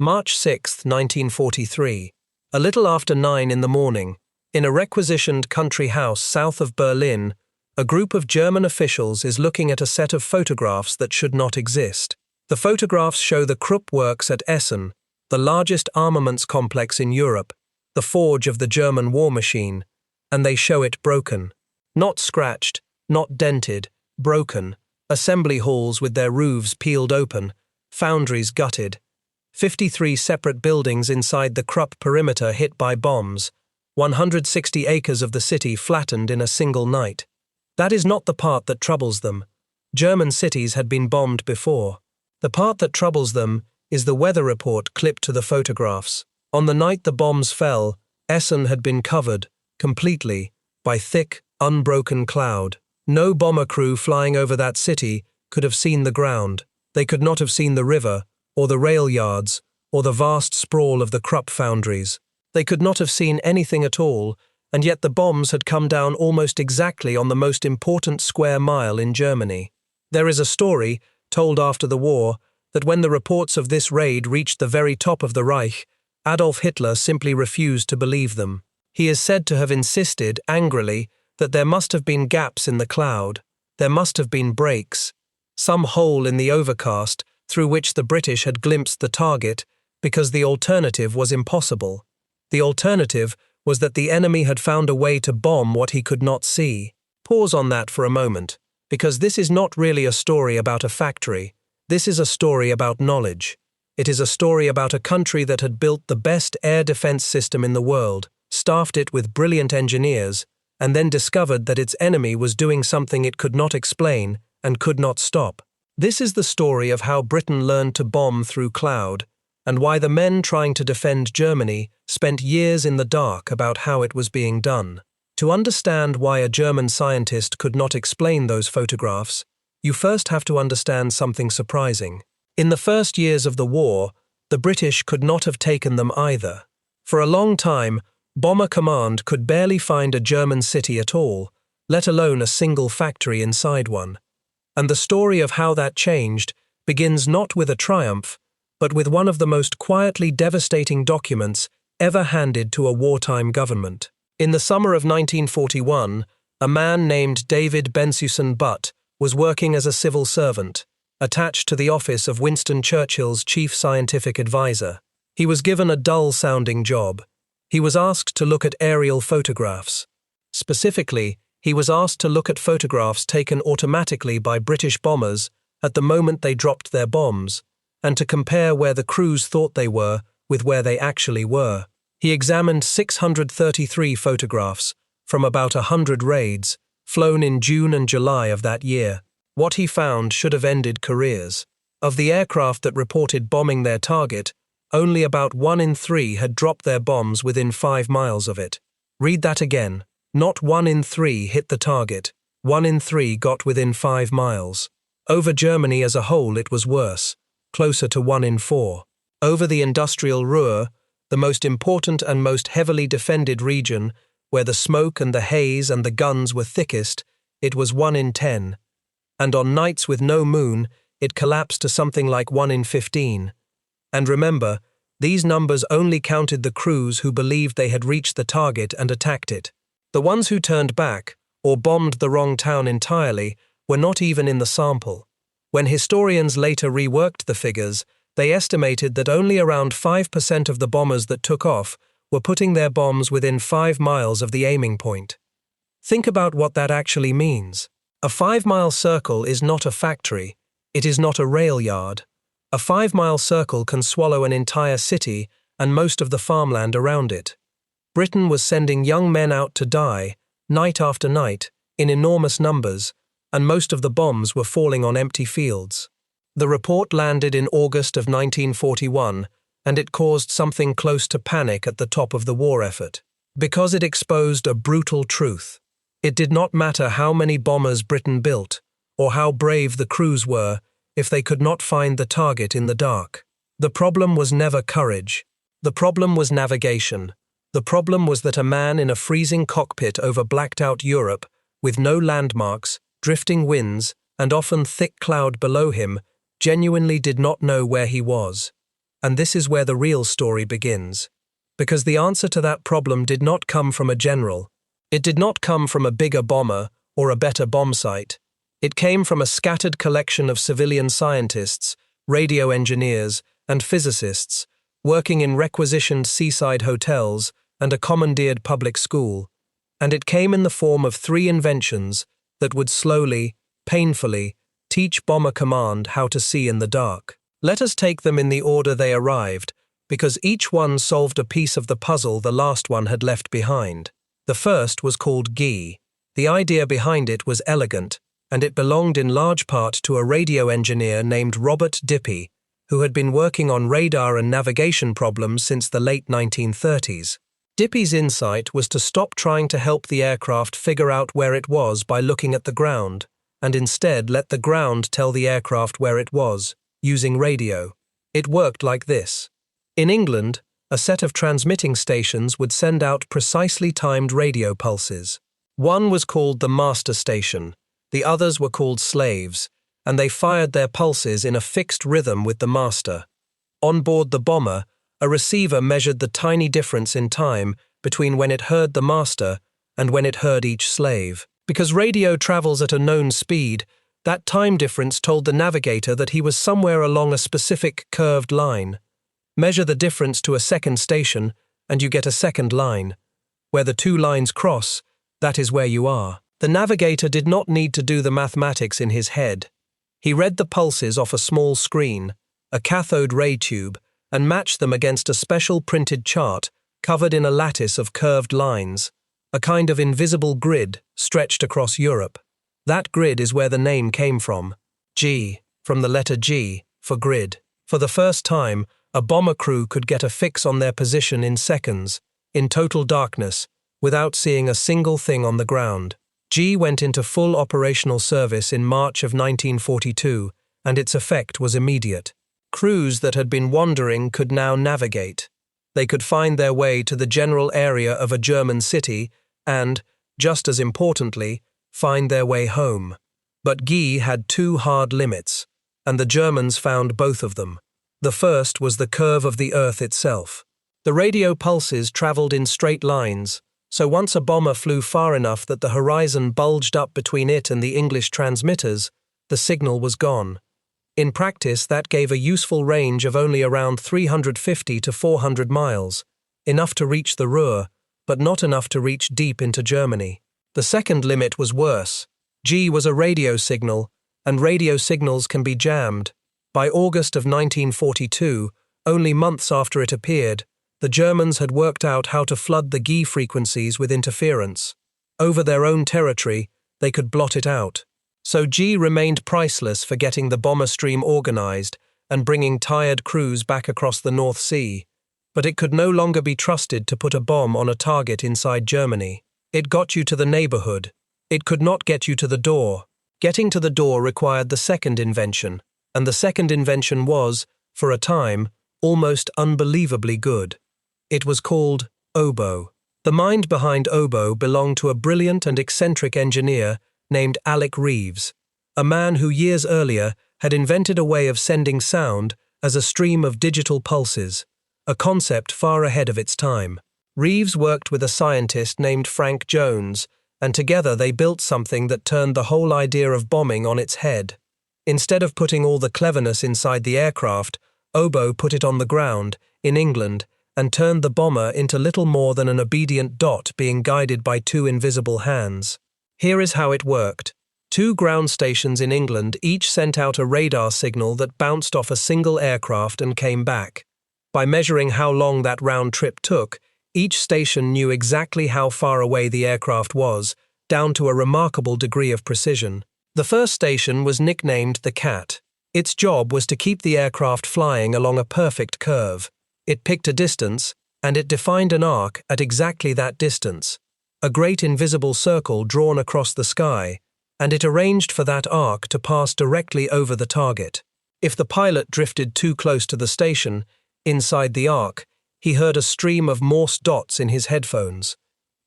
March 6, 1943. A little after 9 in the morning, in a requisitioned country house south of Berlin, a group of German officials is looking at a set of photographs that should not exist. The photographs show the Krupp works at Essen, the largest armaments complex in Europe, the forge of the German war machine, and they show it broken. Not scratched, not dented, broken, assembly halls with their roofs peeled open, foundries gutted, 53 separate buildings inside the Krupp perimeter hit by bombs, 160 acres of the city flattened in a single night. That is not the part that troubles them. German cities had been bombed before. The part that troubles them is the weather report clipped to the photographs. On the night the bombs fell, Essen had been covered, completely, by thick, unbroken cloud. No bomber crew flying over that city could have seen the ground. They could not have seen the river, or the rail yards, or the vast sprawl of the Krupp foundries. They could not have seen anything at all, and yet the bombs had come down almost exactly on the most important square mile in Germany. There is a story, told after the war, that when the reports of this raid reached the very top of the Reich, Adolf Hitler simply refused to believe them. He is said to have insisted, angrily, that there must have been gaps in the cloud, there must have been breaks, some hole in the overcast through which the British had glimpsed the target, because the alternative was impossible. The alternative was that the enemy had found a way to bomb what he could not see. Pause on that for a moment, because this is not really a story about a factory. This is a story about knowledge. It is a story about a country that had built the best air defense system in the world, staffed it with brilliant engineers, and then discovered that its enemy was doing something it could not explain and could not stop. This is the story of how Britain learned to bomb through cloud, and why the men trying to defend Germany spent years in the dark about how it was being done. To understand why a German scientist could not explain those photographs, you first have to understand something surprising. In the first years of the war, the British could not have taken them either. For a long time, Bomber Command could barely find a German city at all, let alone a single factory inside one. And the story of how that changed begins not with a triumph, but with one of the most quietly devastating documents ever handed to a wartime government. In the summer of 1941, a man named David Bensusan Butt was working as a civil servant, attached to the office of Winston Churchill's chief scientific advisor. He was given a dull-sounding job. He was asked to look at aerial photographs. Specifically, he was asked to look at photographs taken automatically by British bombers at the moment they dropped their bombs, and to compare where the crews thought they were with where they actually were. He examined 633 photographs from about 100 raids, flown in June and July of that year. What he found should have ended careers. Of the aircraft that reported bombing their target, only about 1 in 3 had dropped their bombs within 5 miles of it. Read that again. Not 1 in 3 hit the target, 1 in 3 got within 5 miles. Over Germany as a whole it was worse, closer to 1 in 4. Over the industrial Ruhr, the most important and most heavily defended region, where the smoke and the haze and the guns were thickest, it was 1 in 10. And on nights with no moon, it collapsed to something like 1 in 15. And remember, these numbers only counted the crews who believed they had reached the target and attacked it. The ones who turned back, or bombed the wrong town entirely, were not even in the sample. When historians later reworked the figures, they estimated that only around 5% of the bombers that took off were putting their bombs within 5 miles of the aiming point. Think about what that actually means. A 5-mile circle is not a factory, it is not a rail yard. A 5-mile circle can swallow an entire city and most of the farmland around it. Britain was sending young men out to die, night after night, in enormous numbers, and most of the bombs were falling on empty fields. The report landed in August of 1941, and it caused something close to panic at the top of the war effort, because it exposed a brutal truth. It did not matter how many bombers Britain built, or how brave the crews were, if they could not find the target in the dark. The problem was never courage. The problem was navigation. The problem was that a man in a freezing cockpit over blacked-out Europe, with no landmarks, drifting winds, and often thick cloud below him, genuinely did not know where he was. And this is where the real story begins. Because the answer to that problem did not come from a general. It did not come from a bigger bomber or a better bomb sight. It came from a scattered collection of civilian scientists, radio engineers, and physicists, working in requisitioned seaside hotels and a commandeered public school. And it came in the form of 3 inventions that would slowly, painfully, teach Bomber Command how to see in the dark. Let us take them in the order they arrived, because each one solved a piece of the puzzle the last one had left behind. The first was called GI. The idea behind it was elegant, and it belonged in large part to a radio engineer named Robert Dippy, who had been working on radar and navigation problems since the late 1930s. Dippy's insight was to stop trying to help the aircraft figure out where it was by looking at the ground, and instead let the ground tell the aircraft where it was, using radio. It worked like this. In England, a set of transmitting stations would send out precisely timed radio pulses. One was called the master station, the others were called slaves, and they fired their pulses in a fixed rhythm with the master. On board the bomber, a receiver measured the tiny difference in time between when it heard the master and when it heard each slave. Because radio travels at a known speed, that time difference told the navigator that he was somewhere along a specific curved line. Measure the difference to a second station, and you get a second line. Where the 2 lines cross, that is where you are. The navigator did not need to do the mathematics in his head. He read the pulses off a small screen, a cathode ray tube, and matched them against a special printed chart covered in a lattice of curved lines, a kind of invisible grid stretched across Europe. That grid is where the name came from. G, from the letter G, for grid. For the first time, a bomber crew could get a fix on their position in seconds, in total darkness, without seeing a single thing on the ground. G went into full operational service in March of 1942, and its effect was immediate. Crews that had been wandering could now navigate. They could find their way to the general area of a German city and, just as importantly, find their way home. But GI had 2 hard limits, and the Germans found both of them. The first was the curve of the Earth itself. The radio pulses traveled in straight lines, so once a bomber flew far enough that the horizon bulged up between it and the English transmitters, the signal was gone. In practice, that gave a useful range of only around 350 to 400 miles, enough to reach the Ruhr, but not enough to reach deep into Germany. The second limit was worse. G was a radio signal, and radio signals can be jammed. By August of 1942, only months after it appeared, the Germans had worked out how to flood the GI frequencies with interference. Over their own territory, they could blot it out. So G remained priceless for getting the bomber stream organized and bringing tired crews back across the North Sea. But it could no longer be trusted to put a bomb on a target inside Germany. It got you to the neighborhood. It could not get you to the door. Getting to the door required the second invention, and the second invention was, for a time, almost unbelievably good. It was called oboe. The mind behind oboe belonged to a brilliant and eccentric engineer named Alec Reeves, a man who years earlier had invented a way of sending sound as a stream of digital pulses, a concept far ahead of its time. Reeves worked with a scientist named Frank Jones, and together they built something that turned the whole idea of bombing on its head. Instead of putting all the cleverness inside the aircraft, oboe put it on the ground, in England, and turned the bomber into little more than an obedient dot being guided by 2 invisible hands. Here is how it worked. 2 ground stations in England each sent out a radar signal that bounced off a single aircraft and came back. By measuring how long that round trip took, each station knew exactly how far away the aircraft was, down to a remarkable degree of precision. The first station was nicknamed the Cat. Its job was to keep the aircraft flying along a perfect curve. It picked a distance, and it defined an arc at exactly that distance, a great invisible circle drawn across the sky, and it arranged for that arc to pass directly over the target. If the pilot drifted too close to the station, inside the arc, he heard a stream of Morse dots in his headphones.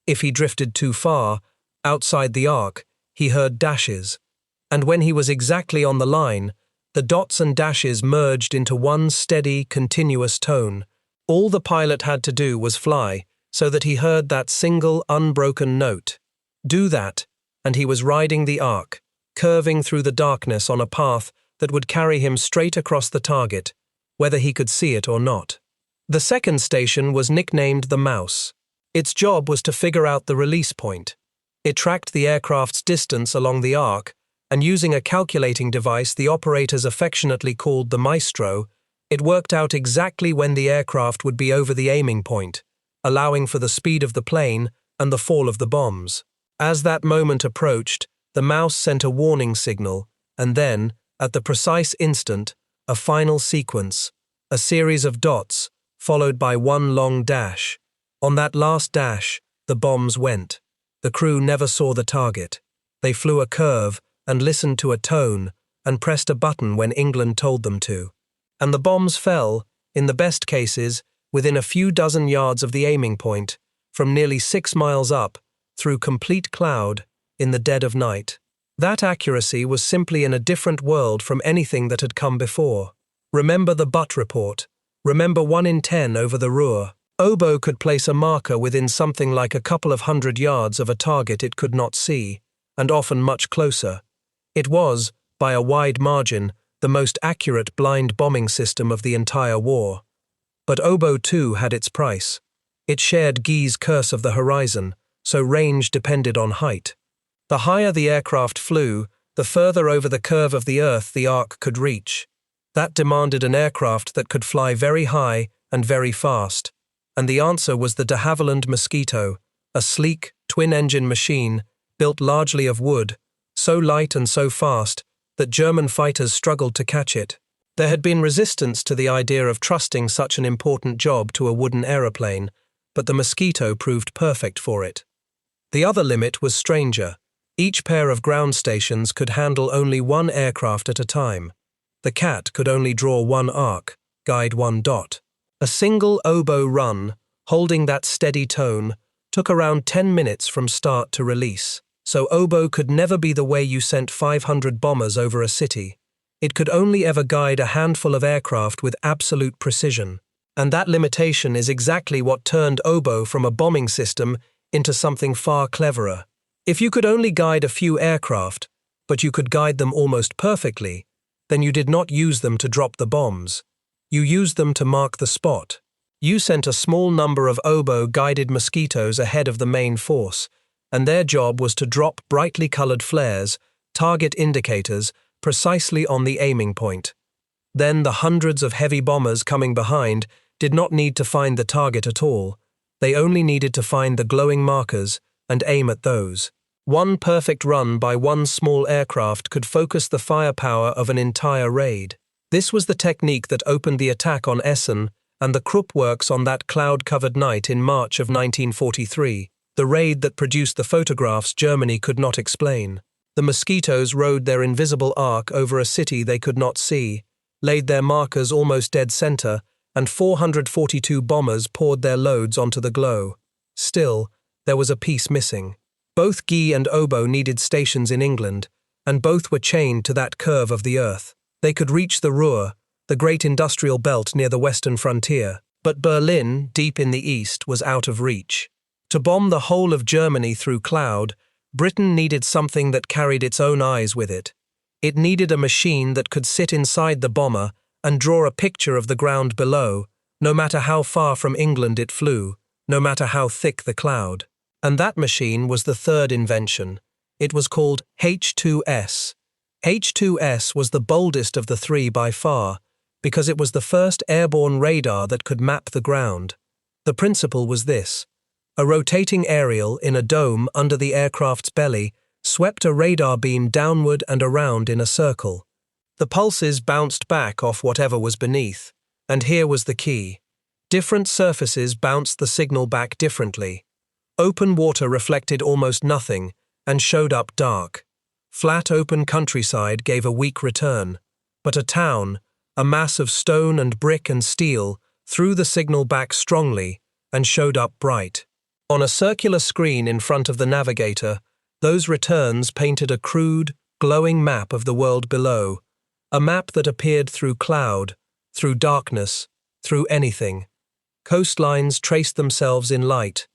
If he drifted too far, outside the arc, he heard dashes. And when he was exactly on the line, The dots and dashes merged into one steady, continuous tone. All the pilot had to do was fly, so that he heard that single, unbroken note. Do that, and he was riding the arc, curving through the darkness on a path that would carry him straight across the target, whether he could see it or not. The second station was nicknamed the Mouse. Its job was to figure out the release point. It tracked the aircraft's distance along the arc, and using a calculating device the operators affectionately called the Maestro, it worked out exactly when the aircraft would be over the aiming point, allowing for the speed of the plane and the fall of the bombs. As that moment approached, the Mouse sent a warning signal, and then, at the precise instant, a final sequence, a series of dots, followed by one long dash. On that last dash, the bombs went. The crew never saw the target. They flew a curve and listened to a tone and pressed a button when England told them to. And the bombs fell, in the best cases, within a few dozen yards of the aiming point, from nearly 6 miles up, through complete cloud, in the dead of night. That accuracy was simply in a different world from anything that had come before. Remember the Butt report. Remember 1 in 10 over the Ruhr. Oboe could place a marker within something like a couple of 100 yards of a target it could not see, and often much closer. It was, by a wide margin, the most accurate blind bombing system of the entire war. But Oboe too had its price. It shared Guy's curse of the horizon, so range depended on height. The higher the aircraft flew, the further over the curve of the Earth the arc could reach. That demanded an aircraft that could fly very high and very fast. And the answer was the de Havilland Mosquito, a sleek, twin-engine machine, built largely of wood, so light and so fast that German fighters struggled to catch it. There had been resistance to the idea of trusting such an important job to a wooden aeroplane, but the Mosquito proved perfect for it. The other limit was stranger. Each pair of ground stations could handle only one aircraft at a time. The Cat could only draw one arc, guide one dot. A single oboe run, holding that steady tone, took around 10 minutes from start to release. So oboe could never be the way you sent 500 bombers over a city. It could only ever guide a handful of aircraft with absolute precision. And that limitation is exactly what turned oboe from a bombing system into something far cleverer. If you could only guide a few aircraft, but you could guide them almost perfectly, then you did not use them to drop the bombs. You used them to mark the spot. You sent a small number of oboe-guided mosquitoes ahead of the main force, and their job was to drop brightly colored flares, target indicators, precisely on the aiming point. Then the hundreds of heavy bombers coming behind did not need to find the target at all. They only needed to find the glowing markers and aim at those. One perfect run by one small aircraft could focus the firepower of an entire raid. This was the technique that opened the attack on Essen and the Krupp works on that cloud-covered night in March of 1943, the raid that produced the photographs Germany could not explain. The mosquitoes rode their invisible arc over a city they could not see, laid their markers almost dead center, and 442 bombers poured their loads onto the glow. Still, there was a piece missing. Both Guy and oboe needed stations in England, and both were chained to that curve of the Earth. They could reach the Ruhr, the great industrial belt near the western frontier, but Berlin, deep in the east, was out of reach. To bomb the whole of Germany through cloud, Britain needed something that carried its own eyes with it. It needed a machine that could sit inside the bomber and draw a picture of the ground below, no matter how far from England it flew, no matter how thick the cloud. And that machine was the third invention. It was called H2S. H2S was the boldest of the three by far, because it was the first airborne radar that could map the ground. The principle was this. A rotating aerial in a dome under the aircraft's belly swept a radar beam downward and around in a circle. The pulses bounced back off whatever was beneath, and here was the key. Different surfaces bounced the signal back differently. Open water reflected almost nothing and showed up dark. Flat open countryside gave a weak return, but a town, a mass of stone and brick and steel, threw the signal back strongly and showed up bright. On a circular screen in front of the navigator, those returns painted a crude, glowing map of the world below, A map that appeared through cloud, through darkness, through anything. Coastlines traced themselves in light.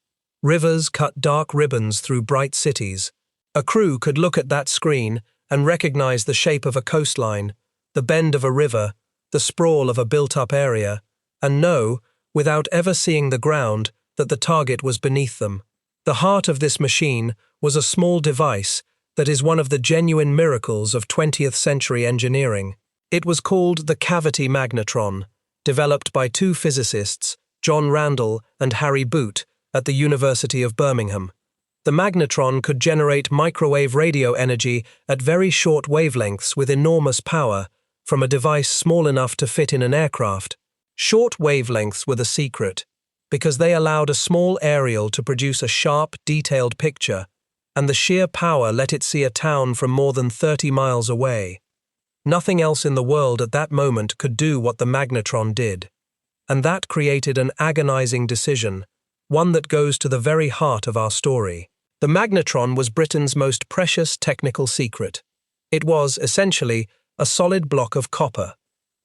Rivers cut dark ribbons through bright cities. A crew could look at that screen and recognize the shape of a coastline, the bend of a river, the sprawl of a built-up area, and know, without ever seeing the ground, that the target was beneath them. The heart of this machine was a small device that is one of the genuine miracles of 20th century engineering. It was called the cavity magnetron, developed by two physicists, John Randall and Harry Boot, at the University of Birmingham. The magnetron could generate microwave radio energy at very short wavelengths with enormous power, from a device small enough to fit in an aircraft. Short wavelengths were the secret, because they allowed a small aerial to produce a sharp, detailed picture, and the sheer power let it see a town from more than 30 miles away. Nothing else in the world at that moment could do what the magnetron did. And that created an agonizing decision, one that goes to the very heart of our story. The magnetron was Britain's most precious technical secret. It was, essentially, a solid block of copper.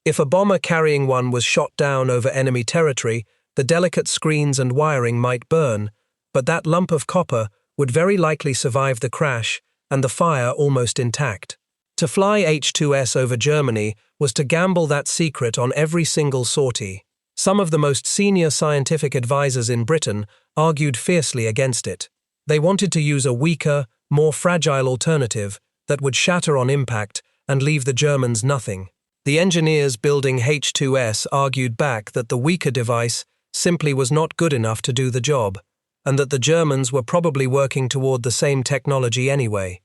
If a bomber carrying one was shot down over enemy territory, the delicate screens and wiring might burn, but that lump of copper would very likely survive the crash and the fire almost intact. To fly H-2S over Germany was to gamble that secret on every single sortie. Some of the most senior scientific advisors in Britain argued fiercely against it. They wanted to use a weaker, more fragile alternative that would shatter on impact and leave the Germans nothing. The engineers building H-2S argued back that the weaker device simply was not good enough to do the job, and that the Germans were probably working toward the same technology anyway.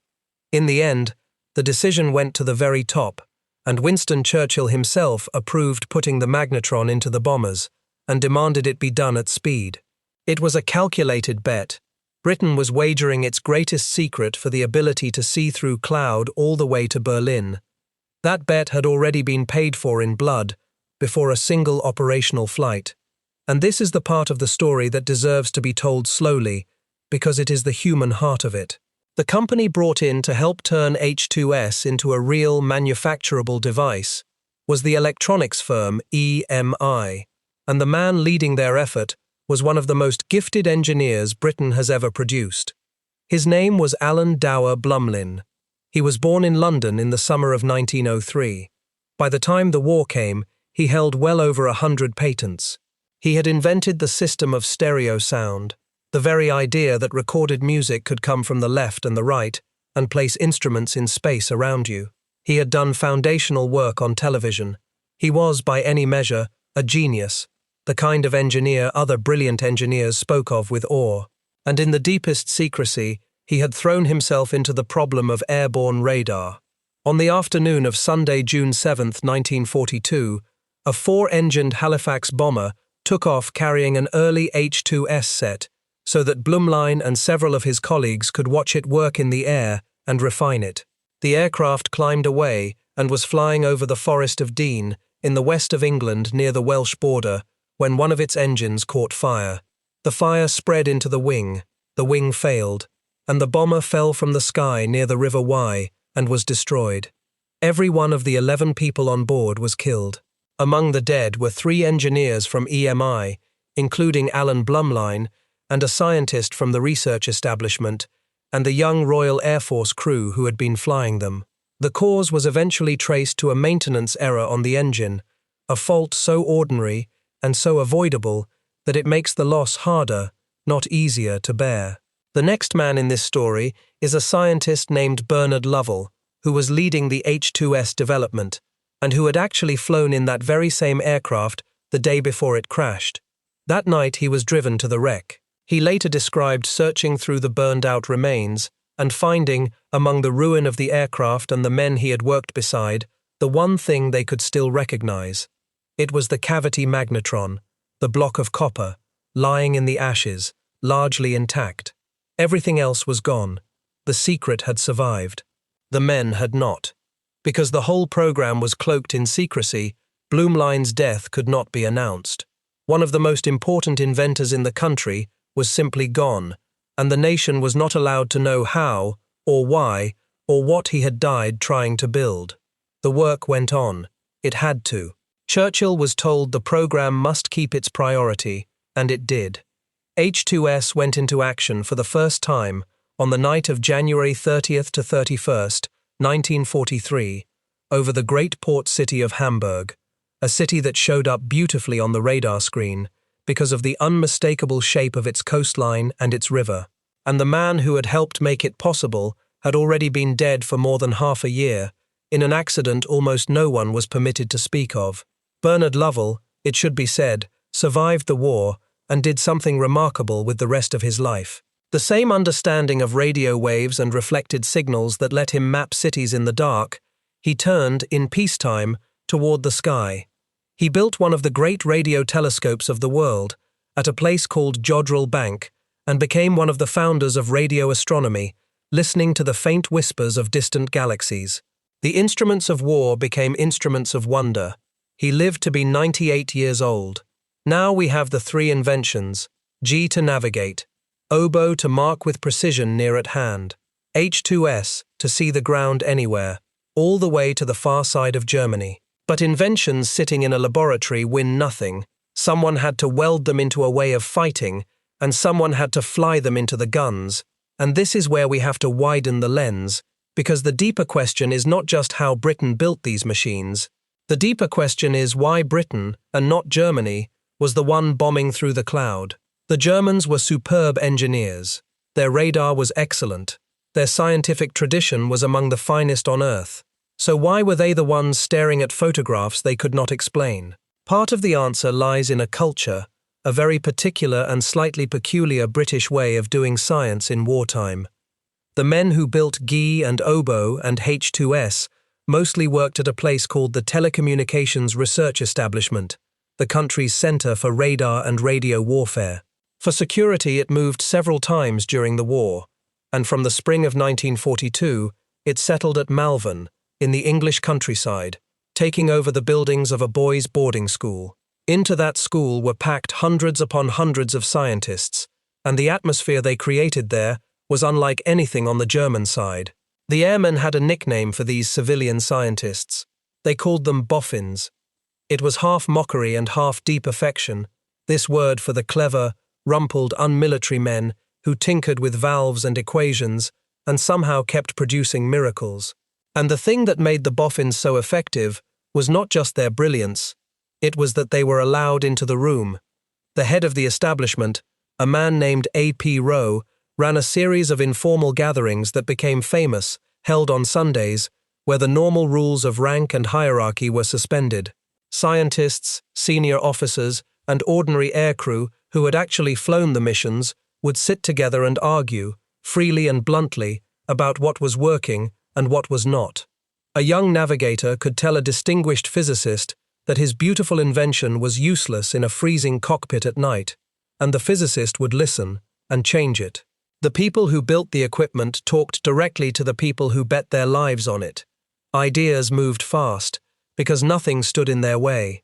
In the end, the decision went to the very top, and Winston Churchill himself approved putting the magnetron into the bombers and demanded it be done at speed. It was a calculated bet. Britain was wagering its greatest secret for the ability to see through cloud all the way to Berlin. That bet had already been paid for in blood before a single operational flight. And this is the part of the story that deserves to be told slowly, because it is the human heart of it. The company brought in to help turn H-2S into a real manufacturable device was the electronics firm EMI, and the man leading their effort was one of the most gifted engineers Britain has ever produced. His name was Alan Dower Blumlin. He was born in London in the summer of 1903. By the time the war came, he held well over 100 patents. He had invented the system of stereo sound, the very idea that recorded music could come from the left and the right and place instruments in space around you. He had done foundational work on television. He was, by any measure, a genius, the kind of engineer other brilliant engineers spoke of with awe. And in the deepest secrecy, he had thrown himself into the problem of airborne radar. On the afternoon of Sunday, June 7, 1942, a four-engined Halifax bomber took off carrying an early H-2S set, so that Blumlein and several of his colleagues could watch it work in the air and refine it. The aircraft climbed away and was flying over the Forest of Dean, in the west of England near the Welsh border, when one of its engines caught fire. The fire spread into the wing failed, and the bomber fell from the sky near the River Wye and was destroyed. Every one of the 11 people on board was killed. Among the dead were 3 engineers from EMI, including Alan Blumlein, and a scientist from the research establishment, and the young Royal Air Force crew who had been flying them. The cause was eventually traced to a maintenance error on the engine, a fault so ordinary and so avoidable that it makes the loss harder, not easier to bear. The next man in this story is a scientist named Bernard Lovell, who was leading the H-2S development, and who had actually flown in that very same aircraft the day before it crashed. That night he was driven to the wreck. He later described searching through the burned-out remains and finding, among the ruin of the aircraft and the men he had worked beside, the one thing they could still recognize. It was the cavity magnetron, the block of copper, lying in the ashes, largely intact. Everything else was gone. The secret had survived. The men had not. Because the whole program was cloaked in secrecy, Blumlein's death could not be announced. One of the most important inventors in the country was simply gone, and the nation was not allowed to know how, or why, or what he had died trying to build. The work went on. It had to. Churchill was told the program must keep its priority, and it did. H2S went into action for the first time on the night of January 30th to 31st, 1943, over the great port city of Hamburg, a city that showed up beautifully on the radar screen because of the unmistakable shape of its coastline and its river. And the man who had helped make it possible had already been dead for more than half a year, in an accident almost no one was permitted to speak of. Bernard Lovell, it should be said, survived the war and did something remarkable with the rest of his life. The same understanding of radio waves and reflected signals that let him map cities in the dark, he turned, in peacetime, toward the sky. He built one of the great radio telescopes of the world, at a place called Jodrell Bank, and became one of the founders of radio astronomy, listening to the faint whispers of distant galaxies. The instruments of war became instruments of wonder. He lived to be 98 years old. Now we have the three inventions: G to navigate, oboe to mark with precision near at hand, H2S to see the ground anywhere, all the way to the far side of Germany. But inventions sitting in a laboratory win nothing. Someone had to weld them into a way of fighting, and someone had to fly them into the guns. And this is where we have to widen the lens, because the deeper question is not just how Britain built these machines. The deeper question is why Britain, and not Germany, was the one bombing through the cloud. The Germans were superb engineers. Their radar was excellent. Their scientific tradition was among the finest on earth. So why were they the ones staring at photographs they could not explain? Part of the answer lies in a culture, a very particular and slightly peculiar British way of doing science in wartime. The men who built GE and oboe and H2S mostly worked at a place called the Telecommunications Research Establishment, the country's center for radar and radio warfare. For security, it moved several times during the war, and from the spring of 1942, it settled at Malvern, in the English countryside, taking over the buildings of a boys' boarding school. Into that school were packed hundreds upon hundreds of scientists, and the atmosphere they created there was unlike anything on the German side. The airmen had a nickname for these civilian scientists. They called them boffins. It was half mockery and half deep affection, this word for the clever, rumpled, unmilitary men who tinkered with valves and equations and somehow kept producing miracles. And the thing that made the boffins so effective was not just their brilliance, it was that they were allowed into the room. The head of the establishment, a man named A.P. Rowe, ran a series of informal gatherings that became famous, held on Sundays, where the normal rules of rank and hierarchy were suspended. Scientists, senior officers, and ordinary aircrew who had actually flown the missions would sit together and argue, freely and bluntly, about what was working and what was not. A young navigator could tell a distinguished physicist that his beautiful invention was useless in a freezing cockpit at night, and the physicist would listen and change it. The people who built the equipment talked directly to the people who bet their lives on it. Ideas moved fast, because nothing stood in their way.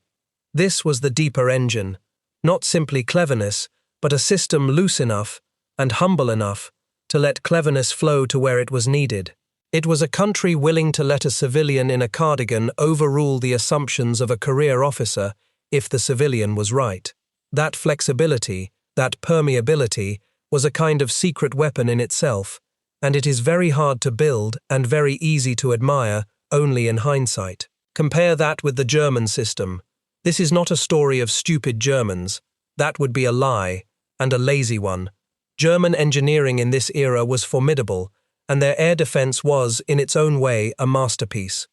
This was the deeper engine, not simply cleverness, but a system loose enough and humble enough to let cleverness flow to where it was needed. It was a country willing to let a civilian in a cardigan overrule the assumptions of a career officer if the civilian was right. That flexibility, that permeability, was a kind of secret weapon in itself, and it is very hard to build and very easy to admire only in hindsight. Compare that with the German system. This is not a story of stupid Germans. That would be a lie, and a lazy one. German engineering in this era was formidable, and their air defense was, in its own way, a masterpiece.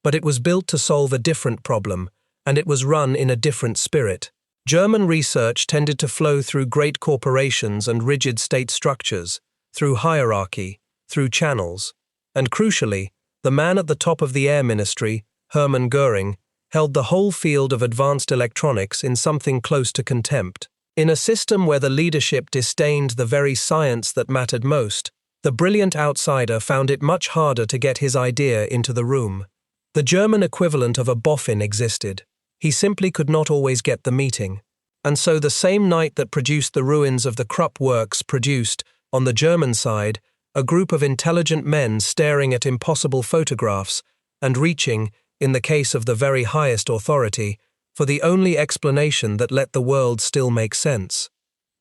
But it was built to solve a different problem, and it was run in a different spirit. German research tended to flow through great corporations and rigid state structures, through hierarchy, through channels. And crucially, the man at the top of the Air Ministry, Hermann Göring, held the whole field of advanced electronics in something close to contempt. In a system where the leadership disdained the very science that mattered most, the brilliant outsider found it much harder to get his idea into the room. The German equivalent of a boffin existed. He simply could not always get the meeting. And so the same night that produced the ruins of the Krupp works produced, on the German side, a group of intelligent men staring at impossible photographs and reaching, in the case of the very highest authority, for the only explanation that let the world still make sense.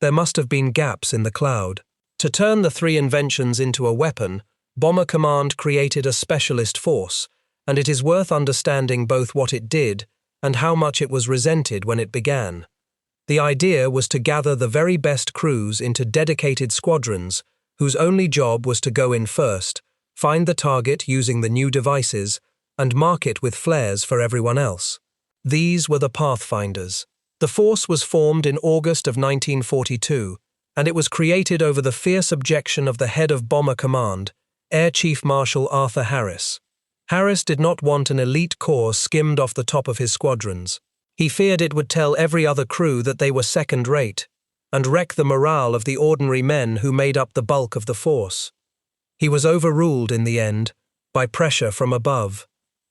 There must have been gaps in the cloud. To turn the three inventions into a weapon, Bomber Command created a specialist force, and it is worth understanding both what it did and how much it was resented when it began. The idea was to gather the very best crews into dedicated squadrons, whose only job was to go in first, find the target using the new devices, and mark it with flares for everyone else. These were the Pathfinders. The force was formed in August of 1942, and it was created over the fierce objection of the head of Bomber Command, Air Chief Marshal Arthur Harris. Harris did not want an elite corps skimmed off the top of his squadrons. He feared it would tell every other crew that they were second-rate, and wreck the morale of the ordinary men who made up the bulk of the force. He was overruled in the end by pressure from above.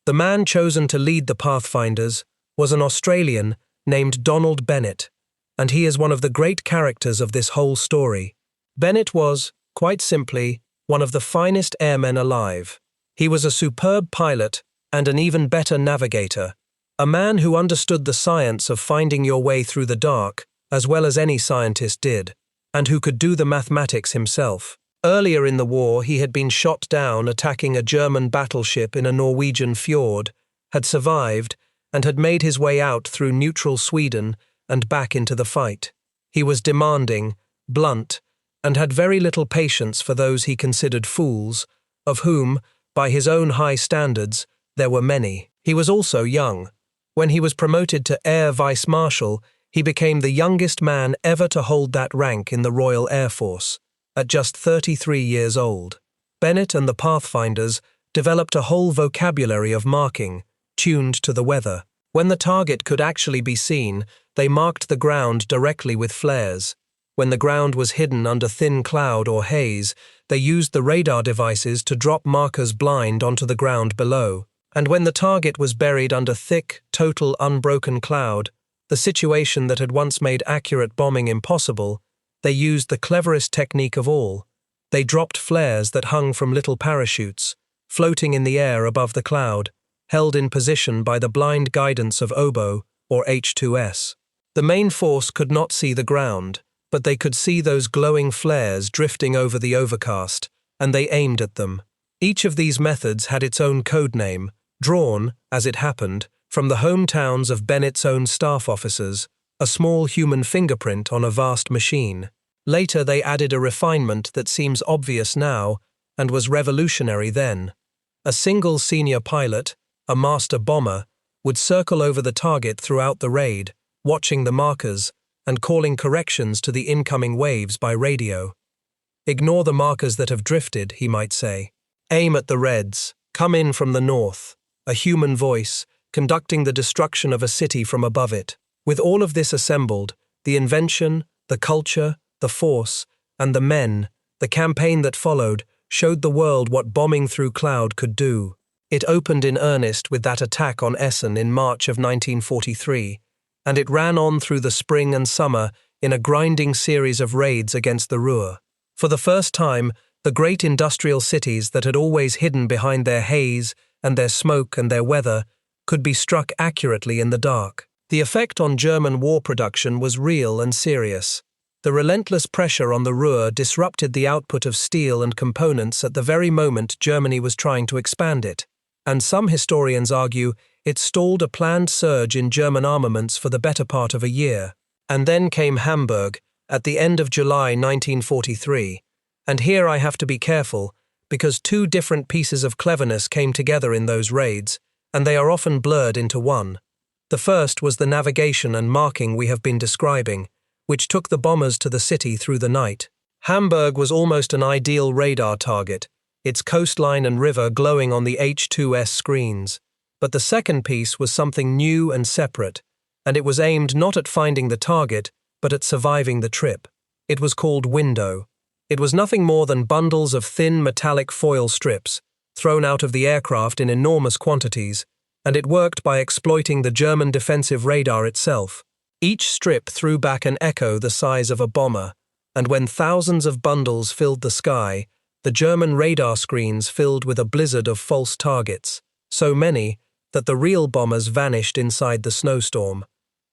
The man chosen to lead the Pathfinders was an Australian named Donald Bennett, and he is one of the great characters of this whole story. Bennett was, quite simply, one of the finest airmen alive. He was a superb pilot and an even better navigator, a man who understood the science of finding your way through the dark as well as any scientist did, and who could do the mathematics himself. Earlier in the war, he had been shot down attacking a German battleship in a Norwegian fjord, had survived, and had made his way out through neutral Sweden and back into the fight. He was demanding, blunt, and had very little patience for those he considered fools, of whom, by his own high standards, there were many. He was also young. When he was promoted to Air Vice Marshal, he became the youngest man ever to hold that rank in the Royal Air Force, at just 33 years old. Bennett and the Pathfinders developed a whole vocabulary of marking, tuned to the weather. When the target could actually be seen, they marked the ground directly with flares. When the ground was hidden under thin cloud or haze, they used the radar devices to drop markers blind onto the ground below. And when the target was buried under thick, total unbroken cloud, the situation that had once made accurate bombing impossible, they used the cleverest technique of all. They dropped flares that hung from little parachutes, floating in the air above the cloud, held in position by the blind guidance of oboe, or H2S. The main force could not see the ground, but they could see those glowing flares drifting over the overcast, and they aimed at them. Each of these methods had its own code name, drawn, as it happened, from the hometowns of Bennett's own staff officers, a small human fingerprint on a vast machine. Later they added a refinement that seems obvious now, and was revolutionary then. A single senior pilot, a master bomber, would circle over the target throughout the raid, watching the markers, and calling corrections to the incoming waves by radio. Ignore the markers that have drifted, he might say. Aim at the reds, come in from the north, a human voice, conducting the destruction of a city from above it. With all of this assembled, the invention, the culture, the force, and the men, the campaign that followed, showed the world what bombing through cloud could do. It opened in earnest with that attack on Essen in March of 1943, and it ran on through the spring and summer in a grinding series of raids against the Ruhr. For the first time, the great industrial cities that had always hidden behind their haze and their smoke and their weather could be struck accurately in the dark. The effect on German war production was real and serious. The relentless pressure on the Ruhr disrupted the output of steel and components at the very moment Germany was trying to expand it, and some historians argue it stalled a planned surge in German armaments for the better part of a year. And then came Hamburg, at the end of July 1943. And here I have to be careful, because two different pieces of cleverness came together in those raids, and they are often blurred into one. The first was the navigation and marking we have been describing, which took the bombers to the city through the night. Hamburg was almost an ideal radar target, its coastline and river glowing on the H2S screens. But the second piece was something new and separate, and it was aimed not at finding the target, but at surviving the trip. It was called Window. It was nothing more than bundles of thin metallic foil strips, thrown out of the aircraft in enormous quantities, and it worked by exploiting the German defensive radar itself. Each strip threw back an echo the size of a bomber, and when thousands of bundles filled the sky, the German radar screens filled with a blizzard of false targets, so many that the real bombers vanished inside the snowstorm.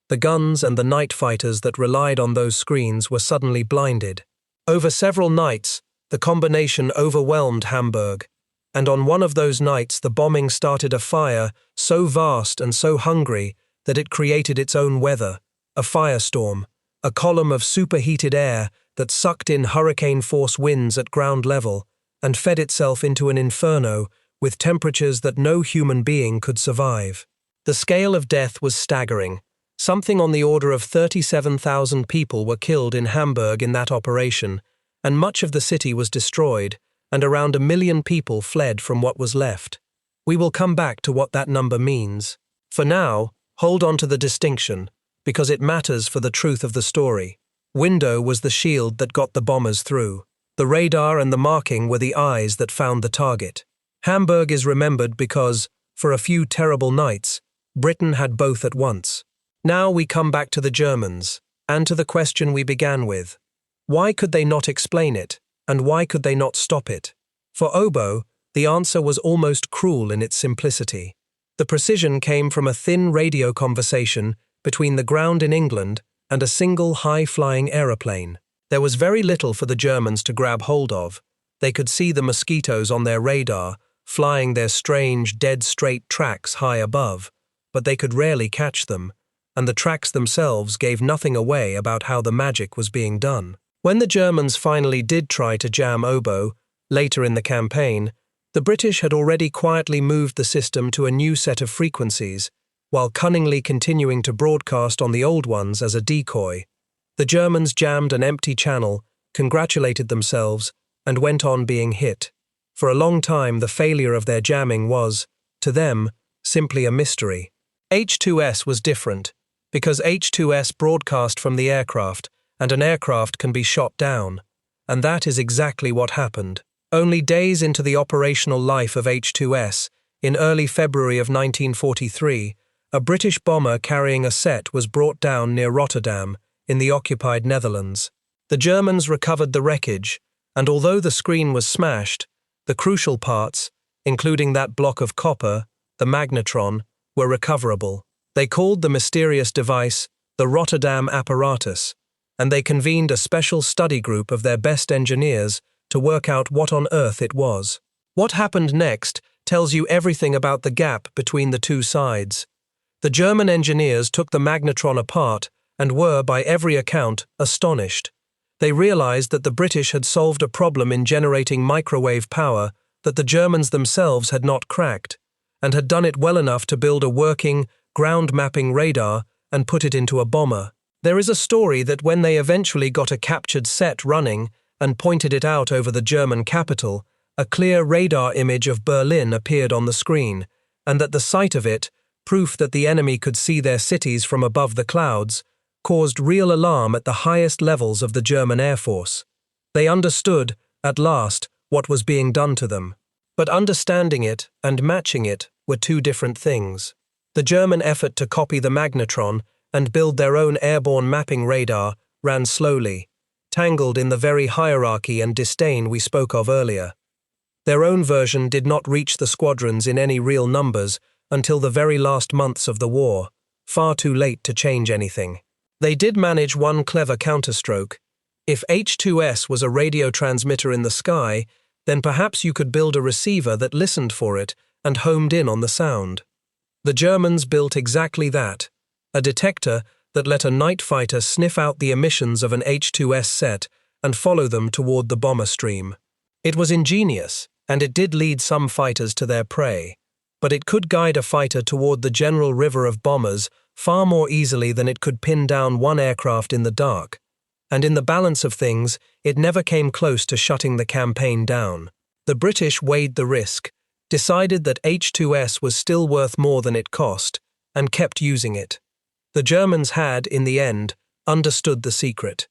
The guns and the night fighters that relied on those screens were suddenly blinded. Over several nights, the combination overwhelmed Hamburg, and on one of those nights the bombing started a fire so vast and so hungry that it created its own weather, a firestorm, a column of superheated air that sucked in hurricane-force winds at ground level and fed itself into an inferno with temperatures that no human being could survive. The scale of death was staggering. Something on the order of 37,000 people were killed in Hamburg in that operation, and much of the city was destroyed, and around 1 million people fled from what was left. We will come back to what that number means. For now, hold on to the distinction, because it matters for the truth of the story. Window was the shield that got the bombers through. The radar and the marking were the eyes that found the target. Hamburg is remembered because, for a few terrible nights, Britain had both at once. Now we come back to the Germans, and to the question we began with. Why could they not explain it, and why could they not stop it? For Obo, the answer was almost cruel in its simplicity. The precision came from a thin radio conversation between the ground in England and a single high-flying aeroplane. There was very little for the Germans to grab hold of. They could see the mosquitoes on their radar, flying their strange, dead-straight tracks high above, but they could rarely catch them, and the tracks themselves gave nothing away about how the magic was being done. When the Germans finally did try to jam Obo, later in the campaign, the British had already quietly moved the system to a new set of frequencies, while cunningly continuing to broadcast on the old ones as a decoy. The Germans jammed an empty channel, congratulated themselves, and went on being hit. For a long time the failure of their jamming was, to them, simply a mystery. H2S was different, because H2S broadcast from the aircraft, and an aircraft can be shot down. And that is exactly what happened. Only days into the operational life of H2S, in early February of 1943, a British bomber carrying a set was brought down near Rotterdam, in the occupied Netherlands. The Germans recovered the wreckage, and although the screen was smashed, the crucial parts, including that block of copper, the magnetron, were recoverable. They called the mysterious device the Rotterdam apparatus, and they convened a special study group of their best engineers to work out what on earth it was. What happened next tells you everything about the gap between the two sides. The German engineers took the magnetron apart and were, by every account, astonished. They realized that the British had solved a problem in generating microwave power that the Germans themselves had not cracked, and had done it well enough to build a working, ground-mapping radar and put it into a bomber. There is a story that when they eventually got a captured set running and pointed it out over the German capital, a clear radar image of Berlin appeared on the screen, and that the sight of it, proof that the enemy could see their cities from above the clouds, caused real alarm at the highest levels of the German Air Force. They understood, at last, what was being done to them. But understanding it and matching it were two different things. The German effort to copy the magnetron and build their own airborne mapping radar ran slowly, tangled in the very hierarchy and disdain we spoke of earlier. Their own version did not reach the squadrons in any real numbers until the very last months of the war, far too late to change anything. They did manage one clever counterstroke. If H2S was a radio transmitter in the sky, then perhaps you could build a receiver that listened for it and homed in on the sound. The Germans built exactly that, a detector that let a night fighter sniff out the emissions of an H2S set and follow them toward the bomber stream. It was ingenious, and it did lead some fighters to their prey, but it could guide a fighter toward the general river of bombers far more easily than it could pin down one aircraft in the dark, and in the balance of things, it never came close to shutting the campaign down. The British weighed the risk, decided that H2S was still worth more than it cost, and kept using it. The Germans had, in the end, understood the secret.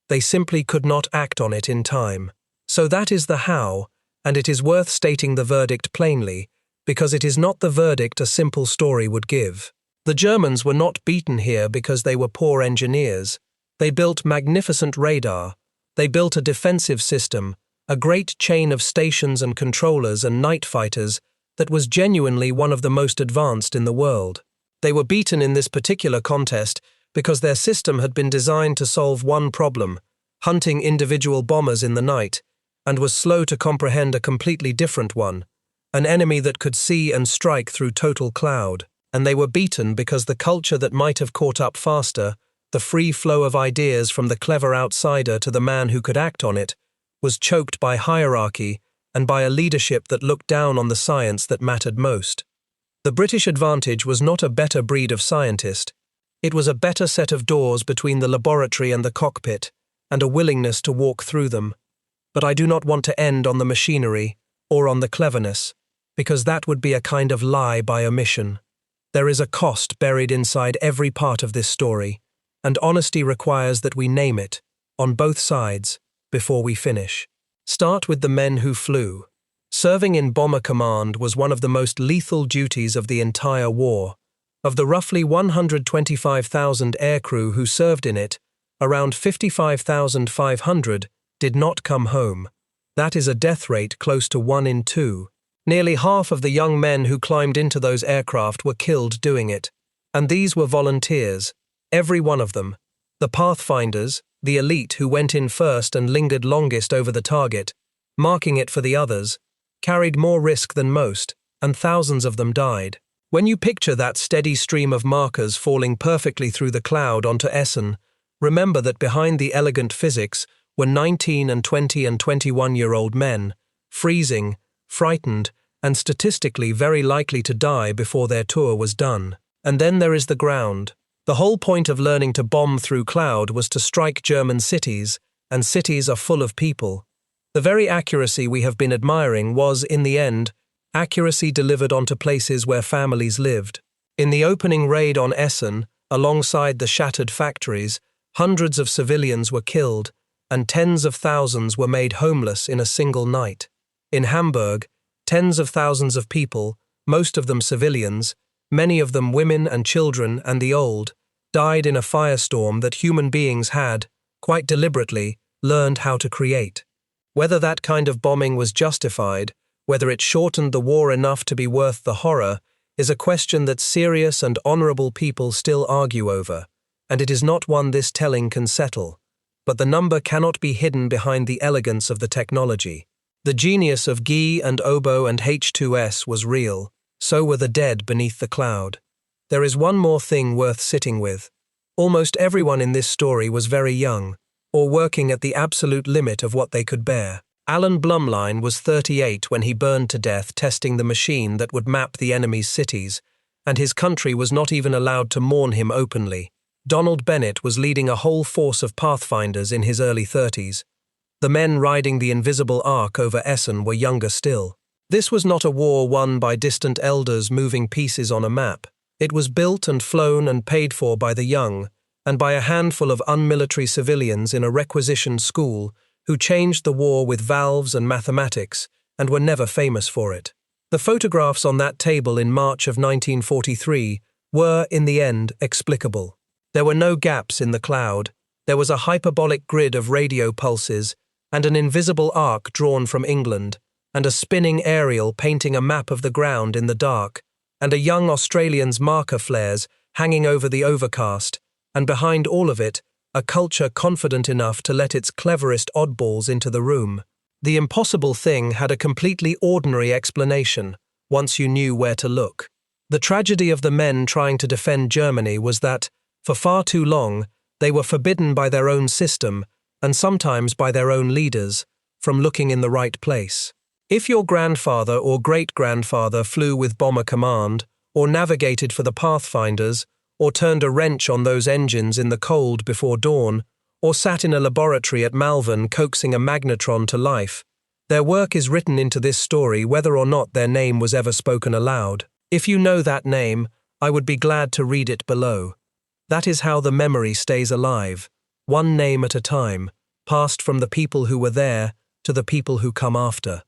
They simply could not act on it in time. So that is the how, and it is worth stating the verdict plainly, because it is not the verdict a simple story would give. The Germans were not beaten here because they were poor engineers. They built magnificent radar. They built a defensive system, a great chain of stations and controllers and night fighters that was genuinely one of the most advanced in the world. They were beaten in this particular contest because their system had been designed to solve one problem, hunting individual bombers in the night, and was slow to comprehend a completely different one, an enemy that could see and strike through total cloud. And they were beaten because the culture that might have caught up faster, the free flow of ideas from the clever outsider to the man who could act on it, was choked by hierarchy and by a leadership that looked down on the science that mattered most. The British advantage was not a better breed of scientist. It was a better set of doors between the laboratory and the cockpit, and a willingness to walk through them. But I do not want to end on the machinery or on the cleverness, because that would be a kind of lie by omission. There is a cost buried inside every part of this story, and honesty requires that we name it, on both sides, before we finish. Start with the men who flew. Serving in Bomber Command was one of the most lethal duties of the entire war. Of the roughly 125,000 aircrew who served in it, around 55,500 did not come home. That is a death rate close to 1 in 2. Nearly half of the young men who climbed into those aircraft were killed doing it. And these were volunteers, every one of them. The Pathfinders, the elite who went in first and lingered longest over the target, marking it for the others, carried more risk than most, and thousands of them died. When you picture that steady stream of markers falling perfectly through the cloud onto Essen, remember that behind the elegant physics were 19 and 20 and 21-year-old men, freezing, frightened, and statistically very likely to die before their tour was done. And then there is the ground. The whole point of learning to bomb through cloud was to strike German cities, and cities are full of people. The very accuracy we have been admiring was, in the end, accuracy delivered onto places where families lived. In the opening raid on Essen, alongside the shattered factories, hundreds of civilians were killed, and tens of thousands were made homeless in a single night. In Hamburg, tens of thousands of people, most of them civilians, many of them women and children and the old, died in a firestorm that human beings had, quite deliberately, learned how to create. Whether that kind of bombing was justified, whether it shortened the war enough to be worth the horror, is a question that serious and honorable people still argue over, and it is not one this telling can settle. But the number cannot be hidden behind the elegance of the technology. The genius of Guy and Oboe and H2S was real. So were the dead beneath the cloud. There is one more thing worth sitting with. Almost everyone in this story was very young, or working at the absolute limit of what they could bear. Alan Blumlein was 38 when he burned to death testing the machine that would map the enemy's cities, and his country was not even allowed to mourn him openly. Donald Bennett was leading a whole force of Pathfinders in his early 30s. The men riding the invisible ark over Essen were younger still. This was not a war won by distant elders moving pieces on a map. It was built and flown and paid for by the young, and by a handful of unmilitary civilians in a requisitioned school who changed the war with valves and mathematics and were never famous for it. The photographs on that table in March of 1943 were, in the end, explicable. There were no gaps in the cloud. There was a hyperbolic grid of radio pulses and an invisible arc drawn from England, and a spinning aerial painting a map of the ground in the dark, and a young Australian's marker flares hanging over the overcast, and behind all of it, a culture confident enough to let its cleverest oddballs into the room. The impossible thing had a completely ordinary explanation, once you knew where to look. The tragedy of the men trying to defend Germany was that, for far too long, they were forbidden by their own system, and sometimes by their own leaders, from looking in the right place. If your grandfather or great-grandfather flew with Bomber Command, or navigated for the Pathfinders, or turned a wrench on those engines in the cold before dawn, or sat in a laboratory at Malvern coaxing a magnetron to life, their work is written into this story whether or not their name was ever spoken aloud. If you know that name, I would be glad to read it below. That is how the memory stays alive, one name at a time, passed from the people who were there to the people who come after.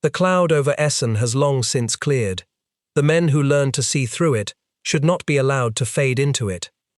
The cloud over Essen has long since cleared. The men who learned to see through it should not be allowed to fade into it.